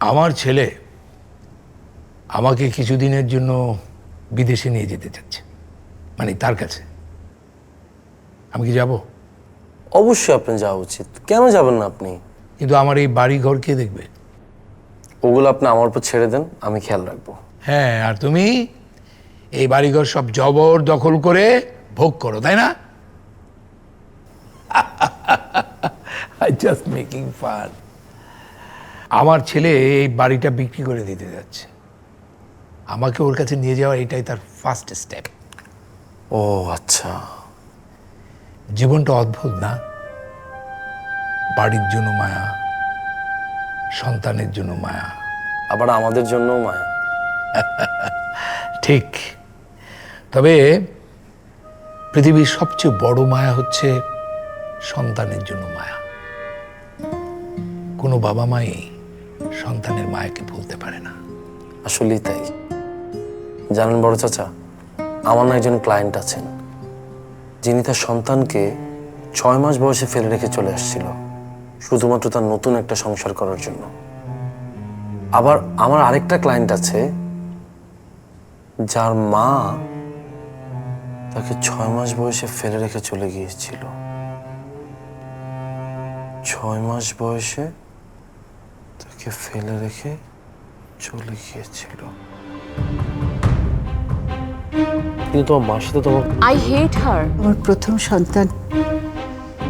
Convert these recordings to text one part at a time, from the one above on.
আমার ছেলে আমাকে কিছুদিনের জন্য বিদেশে নিয়ে যেতে চাচ্ছে, মানে তার কাছে। আমি কি যাব? অবশ্যই আপনার যাওয়া উচিত। কেন যাবেন না আপনি? কিন্তু আমার এই বাড়ি ঘর কে দেখবে? ওগুলো আপনি আমার উপর ছেড়ে দেন, আমি খেয়াল রাখবো। হ্যাঁ, আর তুমি এই বাড়িঘর সব জবর দখল করে ভোগ করো, তাই না? I just making fun. আমার ছেলে এই বাড়িটা বিক্রি করে দিতে যাচ্ছে। আমাকে ওর কাছে নিয়ে যাওয়া এটাই তার ফার্স্ট স্টেপ। ও আচ্ছা। জীবনটা অদ্ভুত না? বাড়ির জন্য মায়া, সন্তানের জন্য মায়া, আবার আমাদের জন্য মায়া। ঠিক। তবে পৃথিবীর সবচেয়ে বড় মায়া হচ্ছে সন্তানের জন্য মায়া। কোনো বাবা মাই সন্তানের মায়াকে ভুলতে পারে না। আসলেই তাই। জানেন বড় চাচা, আমার না একজন ক্লায়েন্ট আছেন যিনি তার সন্তানকে 6 মাস বয়সে ফেলে রেখে চলে আসছিল শুধুমাত্র তার নতুন একটা সংসার করার জন্য। আবার আমার আরেকটা ক্লায়েন্ট আছে যার মা তাকে 6 মাস বয়সে ফেলে রেখে চলে গিয়েছিল। 6 মাস বয়সে তাকে ফেলে রেখে চলে গিয়েছিল। কিন্তু তোমার মার সাথে তোমার আই হেট হার। আমার প্রথম সন্তান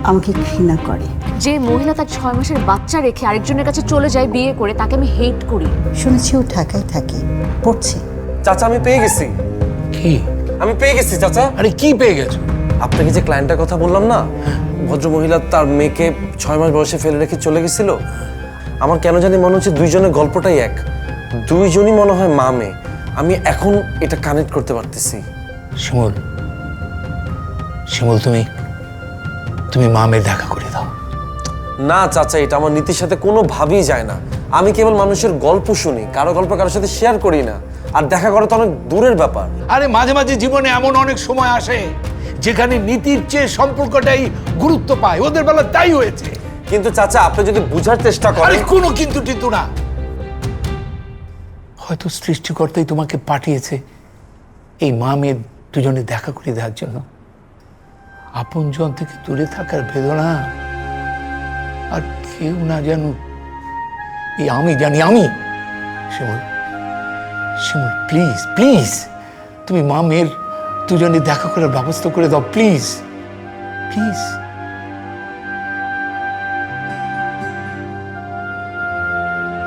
আমাকে ঘৃণা করে। যে মহিলা তার 6 মাসের বাচ্চা রেখে আরেকজনের কাছে চলে যায় বিয়ে করে, তাকে আমি হেট করি। শুনেছি ও ঢাকায় থাকে, পড়ছে। চাচা আমি পেয়ে গেছি। কি? আমি পেয়ে গেছি চাচা। আরে কি পেয়ে গেছো? আপনাকে যে ক্লায়েন্টের কথা বললাম না, ভদ্র মহিলা তার মেয়েকে 6 মাস বয়সে ফেলে রেখে চলে গেছিল। আমার কেন জানি মনে হচ্ছে দুইজনের গল্পটাই এক, দুইজনই মনে হয় মা মেয়ে। আমি এখন এটা কানেক্ট করতে পারতেছি। শিমুল, শিমুল, তুমি মা মেয়ের দেখা করে দাও। না চাচা, এটা আমার নীতির সাথে কোনোভাবেই যায় না। আমি কেবল মানুষের গল্প শুনি, কারো গল্প কারোর সাথে শেয়ার করি না। আর দেখা করা তো অনেক দূরের ব্যাপার। আরে মাঝে মাঝে জীবনে এমন অনেক সময় আসে যেখানে নীতির চেয়ে সম্পর্কটাই গুরুত্ব পায়। ওদের বেলা তাই হয়েছে। কিন্তু চাচা আপনি যদি বুঝার চেষ্টা আরে করেন। কোনো কিন্তু না। হয়তো সৃষ্টিকর্তাই তোমাকে পাঠিয়েছে এই মা মেয়ে দুজনে দেখা করে দেওয়ার জন্য। আপনজন থেকে দূরে থাকার বেদনা আর কেউ না জানুক, এই আমি জানি। আমি শিমুল, শিমুল, প্লিজ প্লিজ তুমি মা মেয়ের দুজনে দেখা করার ব্যবস্থা করে দাও, প্লিজ প্লিজ।